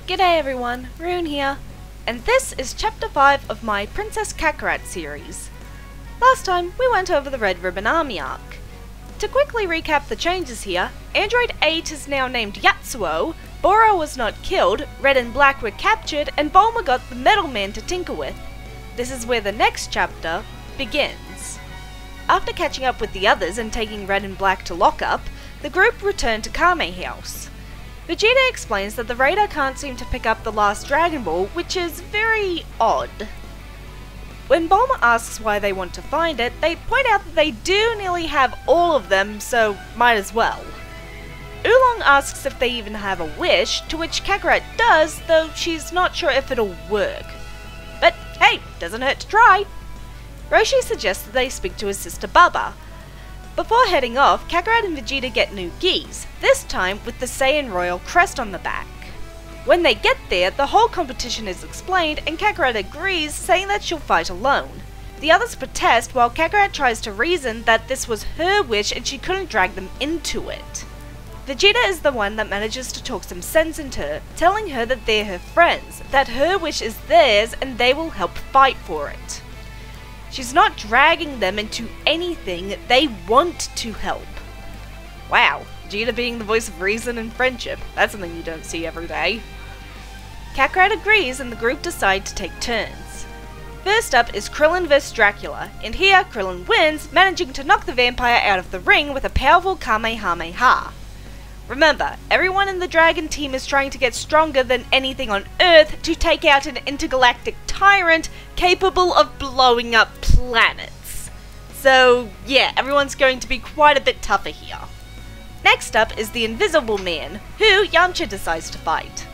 G'day everyone, Rune here, and this is Chapter 5 of my Princess Kakarat series. Last time we went over the Red Ribbon Army arc. To quickly recap the changes here, Android 8 is now named Yatsuo, Bora was not killed, Red and Black were captured, and Bulma got the Metal Man to tinker with. This is where the next chapter begins. After catching up with the others and taking Red and Black to lock up, the group returned to Kame House. Vegeta explains that the radar can't seem to pick up the last Dragon Ball, which is very odd. When Bulma asks why they want to find it, they point out that they do nearly have all of them, so might as well. Oolong asks if they even have a wish, to which Kakarat does, though she's not sure if it'll work. But hey, doesn't hurt to try. Roshi suggests that they speak to his sister Baba. Before heading off, Kakarat and Vegeta get new gis, this time with the Saiyan Royal crest on the back. When they get there, the whole competition is explained and Kakarat agrees, saying that she'll fight alone. The others protest while Kakarat tries to reason that this was her wish and she couldn't drag them into it. Vegeta is the one that manages to talk some sense into her, telling her that they're her friends, that her wish is theirs and they will help fight for it. She's not dragging them into anything, they want to help. Wow, Vegeta being the voice of reason and friendship, that's something you don't see every day. Kakarat agrees and the group decide to take turns. First up is Krillin vs Dracula, and here Krillin wins, managing to knock the vampire out of the ring with a powerful Kamehameha. Remember, everyone in the Dragon team is trying to get stronger than anything on Earth to take out an intergalactic tyrant capable of blowing up planets. So yeah, everyone's going to be quite a bit tougher here. Next up is the Invisible Man, who Yamcha decides to fight.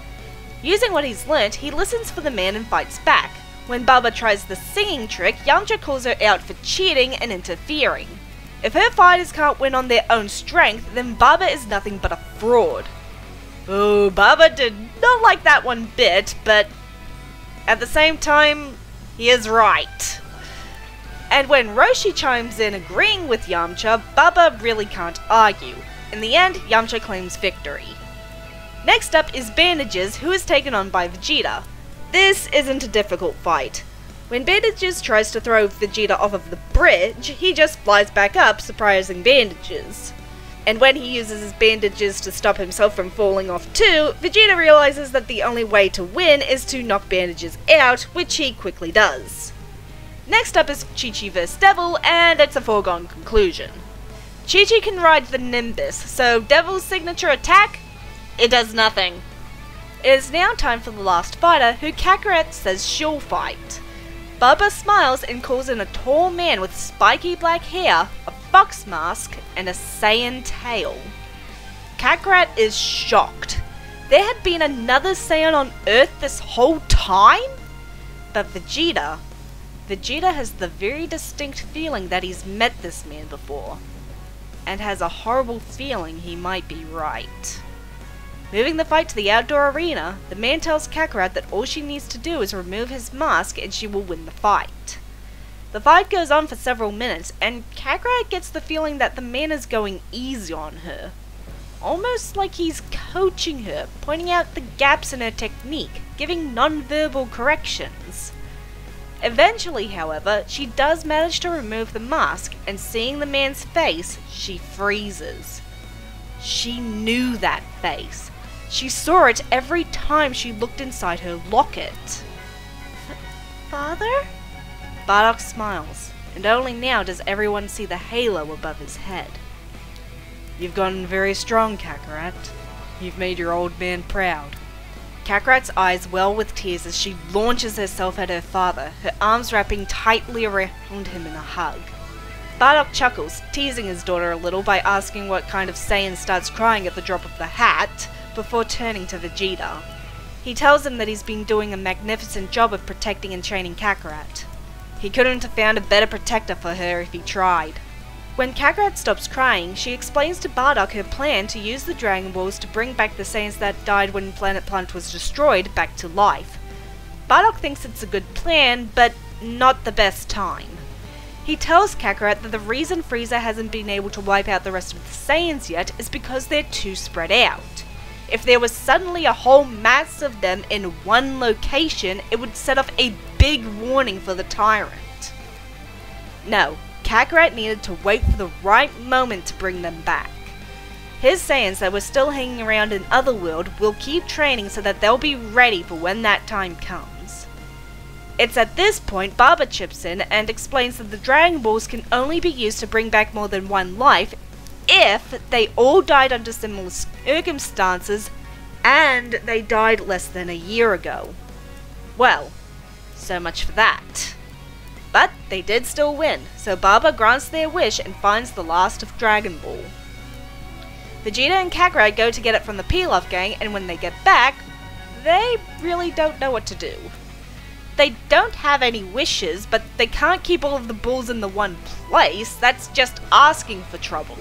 Using what he's learnt, he listens for the man and fights back. When Baba tries the singing trick, Yamcha calls her out for cheating and interfering. If her fighters can't win on their own strength, then Baba is nothing but a fraud. Oh, Baba did not like that one bit, but at the same time, he is right. And when Roshi chimes in agreeing with Yamcha, Baba really can't argue. In the end, Yamcha claims victory. Next up is Bandages, who is taken on by Vegeta. This isn't a difficult fight. When Bandages tries to throw Vegeta off of the bridge, he just flies back up, surprising Bandages. And when he uses his bandages to stop himself from falling off too, Vegeta realizes that the only way to win is to knock Bandages out, which he quickly does. Next up is Chichi vs Devil, and it's a foregone conclusion. Chichi can ride the Nimbus, so Devil's signature attack? It does nothing. It is now time for the last fighter, who Kakarat says she'll fight. Baba smiles and calls in a tall man with spiky black hair, a fox mask, and a Saiyan tail. Kakarat is shocked. There had been another Saiyan on Earth this whole time? But Vegeta has the very distinct feeling that he's met this man before, and has a horrible feeling he might be right. Moving the fight to the outdoor arena, the man tells Kakarat that all she needs to do is remove his mask and she will win the fight. The fight goes on for several minutes, and Kakarat gets the feeling that the man is going easy on her. Almost like he's coaching her, pointing out the gaps in her technique, giving non-verbal corrections. Eventually, however, she does manage to remove the mask, and seeing the man's face, she freezes. She knew that face. She saw it every time she looked inside her locket. Father? Bardock smiles, and only now does everyone see the halo above his head. You've gotten very strong, Kakarat. You've made your old man proud. Kakarat's eyes well with tears as she launches herself at her father, her arms wrapping tightly around him in a hug. Bardock chuckles, teasing his daughter a little by asking what kind of Saiyan starts crying at the drop of the hat, before turning to Vegeta. He tells him that he's been doing a magnificent job of protecting and training Kakarat. He couldn't have found a better protector for her if he tried. When Kakarat stops crying, she explains to Bardock her plan to use the Dragon Balls to bring back the Saiyans that died when Planet Plant was destroyed back to life. Bardock thinks it's a good plan, but not the best time. He tells Kakarat that the reason Frieza hasn't been able to wipe out the rest of the Saiyans yet is because they're too spread out. if there was suddenly a whole mass of them in one location, it would set off a big warning for the tyrant. No, Kakarat needed to wait for the right moment to bring them back. His Saiyans that were still hanging around in Otherworld will keep training so that they'll be ready for when that time comes. It's at this point Baba chips in and explains that the Dragon Balls can only be used to bring back more than one life if they all died under similar circumstances and they died less than a year ago. Well, so much for that. But they did still win, so Baba grants their wish and finds the last of Dragon Ball. Vegeta and Kakarat go to get it from the Pilaf gang, and when they get back, they really don't know what to do. They don't have any wishes, but they can't keep all of the balls in the one place. That's just asking for trouble.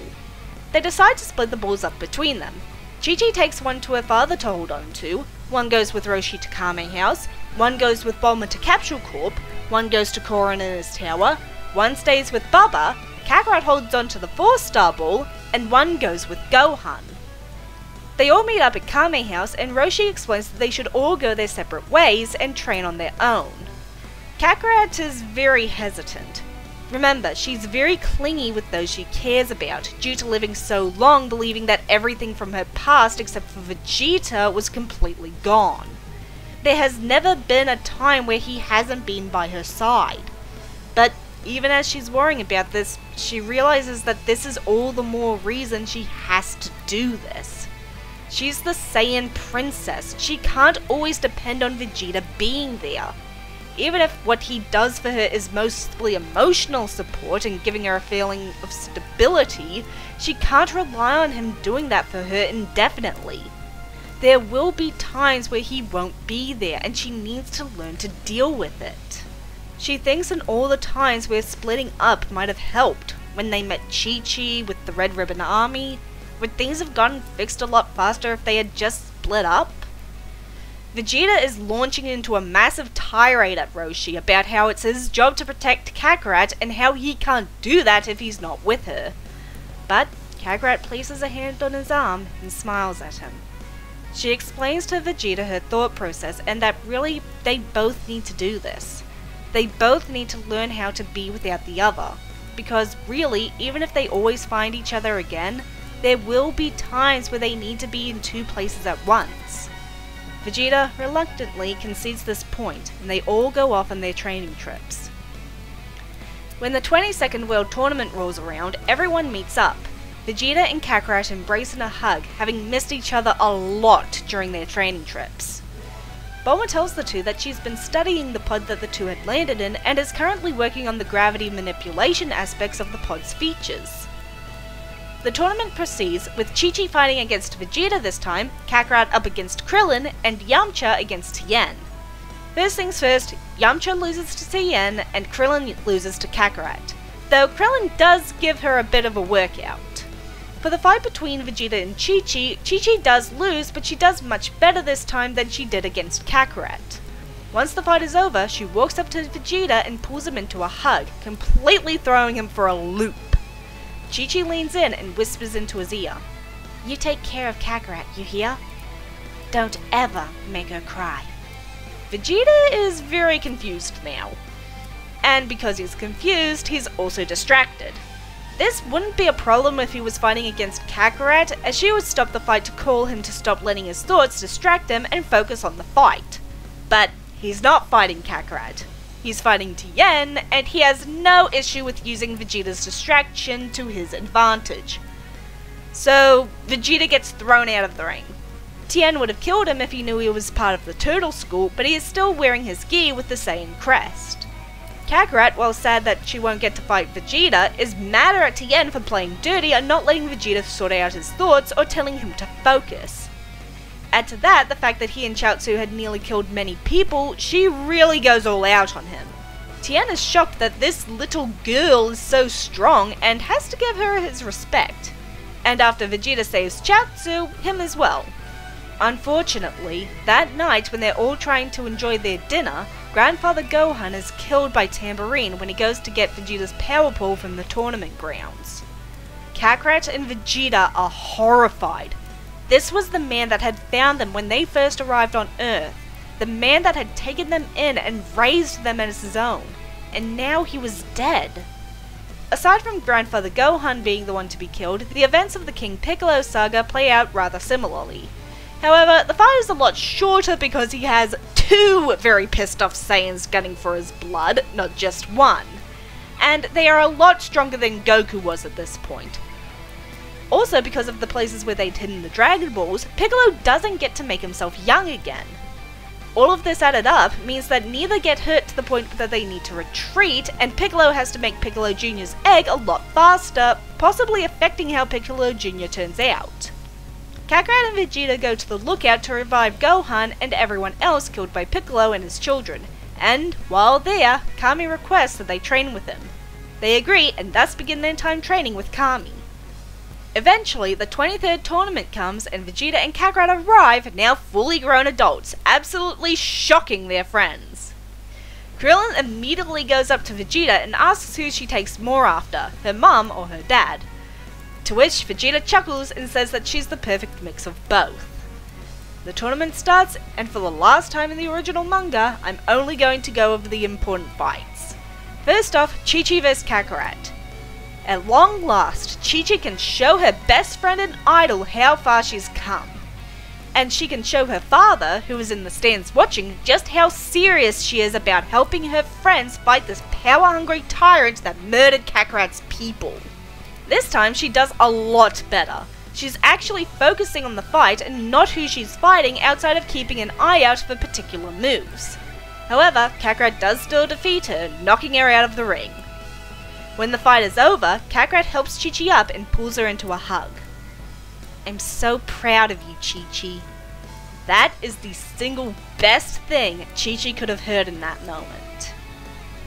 They decide to split the balls up between them. Chichi takes one to her father to hold on to, one goes with Roshi to Kame House, one goes with Bulma to Capsule Corp, one goes to Korin in his tower, one stays with Baba, Kakarat holds on to the 4-star ball, and one goes with Gohan. They all meet up at Kame House, and Roshi explains that they should all go their separate ways and train on their own. Kakarat is very hesitant. Remember, she's very clingy with those she cares about, due to living so long believing that everything from her past except for Vegeta was completely gone. There has never been a time where he hasn't been by her side. But even as she's worrying about this, she realizes that this is all the more reason she has to do this. She's the Saiyan princess. She can't always depend on Vegeta being there. Even if what he does for her is mostly emotional support and giving her a feeling of stability, she can't rely on him doing that for her indefinitely. There will be times where he won't be there, and she needs to learn to deal with it. She thinks in all the times where splitting up might have helped, when they met Chichi with the Red Ribbon Army, would things have gotten fixed a lot faster if they had just split up? Vegeta is launching into a massive tirade at Roshi about how it's his job to protect Kakarat and how he can't do that if he's not with her. But Kakarat places a hand on his arm and smiles at him. She explains to Vegeta her thought process and that really they both need to do this. They both need to learn how to be without the other, because really, even if they always find each other again, there will be times where they need to be in two places at once. Vegeta reluctantly concedes this point, and they all go off on their training trips. When the 22nd World Tournament rolls around, everyone meets up. Vegeta and Kakarat embrace in a hug, having missed each other a lot during their training trips. Bulma tells the two that she's been studying the pod that the two had landed in and is currently working on the gravity manipulation aspects of the pod's features. The tournament proceeds, with Chichi fighting against Vegeta this time, Kakarat up against Krillin, and Yamcha against Tien. First things first, Yamcha loses to Tien, and Krillin loses to Kakarat, though Krillin does give her a bit of a workout. For the fight between Vegeta and Chichi, Chichi does lose, but she does much better this time than she did against Kakarat. Once the fight is over, she walks up to Vegeta and pulls him into a hug, completely throwing him for a loop. Chichi leans in and whispers into his ear, "You take care of Kakarat, you hear? Don't ever make her cry." Vegeta is very confused now. And because he's confused, he's also distracted. This wouldn't be a problem if he was fighting against Kakarat, as she would stop the fight to call him to stop letting his thoughts distract him and focus on the fight. But he's not fighting Kakarat. He's fighting Tien, and he has no issue with using Vegeta's distraction to his advantage. So Vegeta gets thrown out of the ring. Tien would have killed him if he knew he was part of the Turtle School, but he is still wearing his gi with the Saiyan crest. Kakarat, while sad that she won't get to fight Vegeta, is madder at Tien for playing dirty and not letting Vegeta sort out his thoughts or telling him to focus. Add to that the fact that he and Chaozu had nearly killed many people, she really goes all out on him. Tien is shocked that this little girl is so strong and has to give her his respect. And after Vegeta saves Chaozu, him as well. Unfortunately, that night when they're all trying to enjoy their dinner, Grandfather Gohan is killed by Tambourine when he goes to get Vegeta's power pole from the tournament grounds. Kakarat and Vegeta are horrified. This was the man that had found them when they first arrived on Earth. The man that had taken them in and raised them as his own. And now he was dead. Aside from Grandfather Gohan being the one to be killed, the events of the King Piccolo saga play out rather similarly. However, the fight is a lot shorter because he has 2 very pissed off Saiyans gunning for his blood, not just one. And they are a lot stronger than Goku was at this point. Also, because of the places where they'd hidden the Dragon Balls, Piccolo doesn't get to make himself young again. All of this added up means that neither get hurt to the point that they need to retreat, and Piccolo has to make Piccolo Jr.'s egg a lot faster, possibly affecting how Piccolo Jr. turns out. Kakarat and Vegeta go to the lookout to revive Gohan and everyone else killed by Piccolo and his children, and while there, Kami requests that they train with him. They agree and thus begin their time training with Kami. Eventually, the 23rd tournament comes and Vegeta and Kakarat arrive, now fully grown adults, absolutely shocking their friends. Krillin immediately goes up to Vegeta and asks who she takes more after, her mum or her dad. To which Vegeta chuckles and says that she's the perfect mix of both. The tournament starts, and for the last time in the original manga, I'm only going to go over the important fights. First off, Chichi vs Kakarat. At long last, Chichi can show her best friend and idol how far she's come. And she can show her father, who is in the stands watching, just how serious she is about helping her friends fight this power-hungry tyrant that murdered Kakarat's people. This time she does a lot better. She's actually focusing on the fight and not who she's fighting outside of keeping an eye out for particular moves. However, Kakarat does still defeat her, knocking her out of the ring. When the fight is over, Kakarat helps Chichi up and pulls her into a hug. I'm so proud of you, Chichi. That is the single best thing Chichi could have heard in that moment.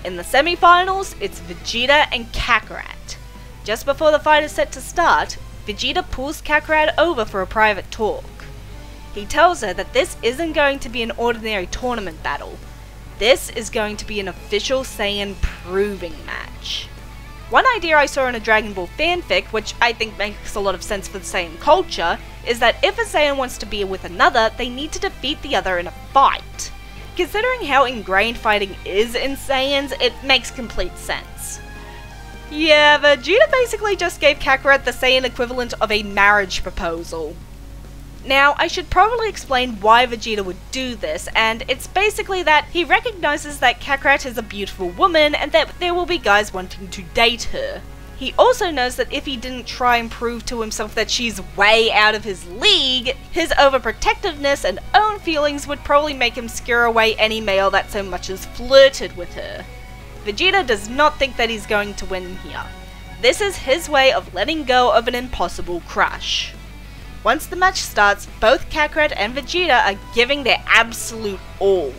In the semi-finals, it's Vegeta and Kakarat. Just before the fight is set to start, Vegeta pulls Kakarat over for a private talk. He tells her that this isn't going to be an ordinary tournament battle. This is going to be an official Saiyan proving match. One idea I saw in a Dragon Ball fanfic, which I think makes a lot of sense for the Saiyan culture, is that if a Saiyan wants to be with another, they need to defeat the other in a fight. Considering how ingrained fighting is in Saiyans, it makes complete sense. Yeah, Vegeta basically just gave Kakarat the Saiyan equivalent of a marriage proposal. Now, I should probably explain why Vegeta would do this, and it's basically that he recognizes that Kakarat is a beautiful woman and that there will be guys wanting to date her. He also knows that if he didn't try and prove to himself that she's way out of his league, his overprotectiveness and own feelings would probably make him scare away any male that so much as flirted with her. Vegeta does not think that he's going to win here. This is his way of letting go of an impossible crush. Once the match starts, both Kakarat and Vegeta are giving their absolute all.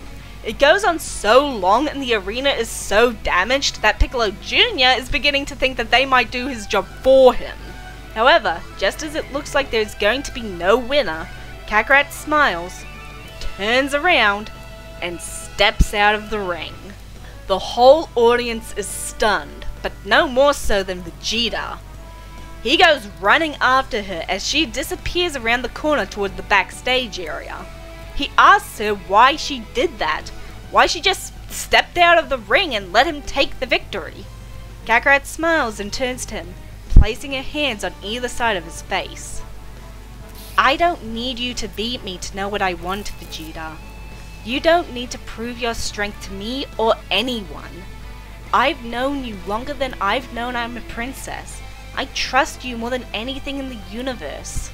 It goes on so long and the arena is so damaged that Piccolo Jr. is beginning to think that they might do his job for him. However, just as it looks like there's going to be no winner, Kakarat smiles, turns around, and steps out of the ring. The whole audience is stunned, but no more so than Vegeta. He goes running after her as she disappears around the corner toward the backstage area. He asks her why she did that, why she just stepped out of the ring and let him take the victory. Kakarat smiles and turns to him, placing her hands on either side of his face. I don't need you to beat me to know what I want, Vegeta. You don't need to prove your strength to me or anyone. I've known you longer than I've known I'm a princess. I trust you more than anything in the universe.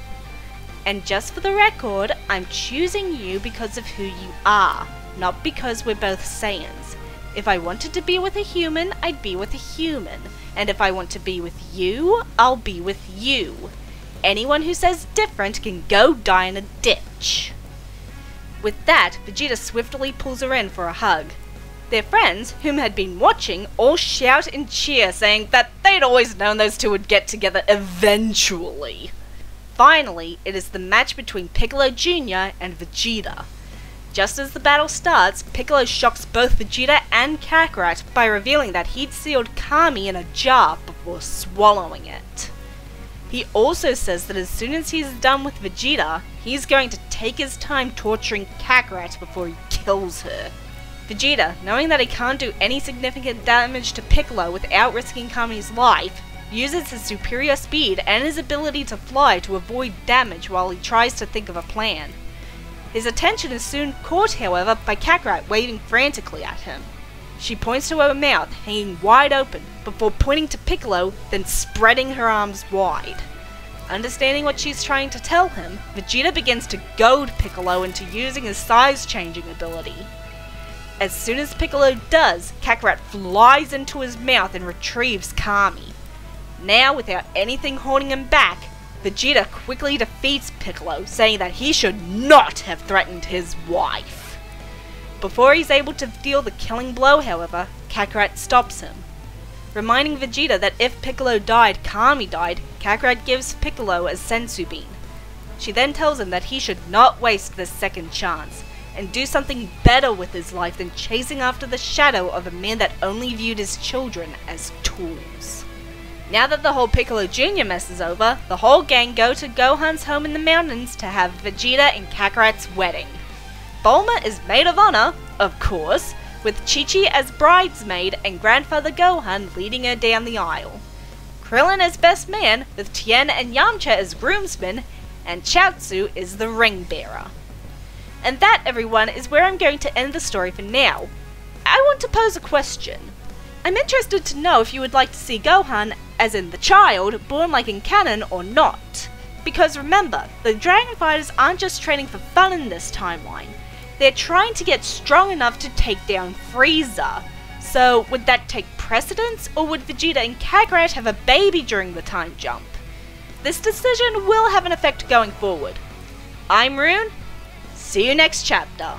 And just for the record, I'm choosing you because of who you are, not because we're both Saiyans. If I wanted to be with a human, I'd be with a human. And if I want to be with you, I'll be with you. Anyone who says different can go die in a ditch. With that, Vegeta swiftly pulls her in for a hug. Their friends, whom had been watching, all shout and cheer, saying that they'd always known those two would get together eventually. Finally, it is the match between Piccolo Jr. and Vegeta. Just as the battle starts, Piccolo shocks both Vegeta and Kakarat by revealing that he'd sealed Kami in a jar before swallowing it. He also says that as soon as he's done with Vegeta, he's going to take his time torturing Kakarat before he kills her. Vegeta, knowing that he can't do any significant damage to Piccolo without risking Kami's life, uses his superior speed and his ability to fly to avoid damage while he tries to think of a plan. His attention is soon caught, however, by Kakarat waving frantically at him. She points to her mouth, hanging wide open, before pointing to Piccolo, then spreading her arms wide. Understanding what she's trying to tell him, Vegeta begins to goad Piccolo into using his size-changing ability. As soon as Piccolo does, Kakarat flies into his mouth and retrieves Kami. Now, without anything holding him back, Vegeta quickly defeats Piccolo, saying that he should not have threatened his wife. Before he's able to deal the killing blow, however, Kakarat stops him. Reminding Vegeta that if Piccolo died, Kami died, Kakarat gives Piccolo a senzu bean. She then tells him that he should not waste this second chance, and do something better with his life than chasing after the shadow of a man that only viewed his children as tools. Now that the whole Piccolo Jr mess is over, the whole gang go to Gohan's home in the mountains to have Vegeta and Kakarat's wedding. Bulma is maid of honor, of course, with Chichi as bridesmaid and Grandfather Gohan leading her down the aisle. Krillin as best man, with Tien and Yamcha as groomsmen, and Chaozu is the ring bearer. And that, everyone, is where I'm going to end the story for now. I want to pose a question. I'm interested to know if you would like to see Gohan, as in the child, born like in canon or not. Because remember, the Dragon Fighters aren't just training for fun in this timeline. They're trying to get strong enough to take down Frieza. So, would that take precedence, or would Vegeta and Kakarat have a baby during the time jump? This decision will have an effect going forward. I'm Rune. See you next chapter.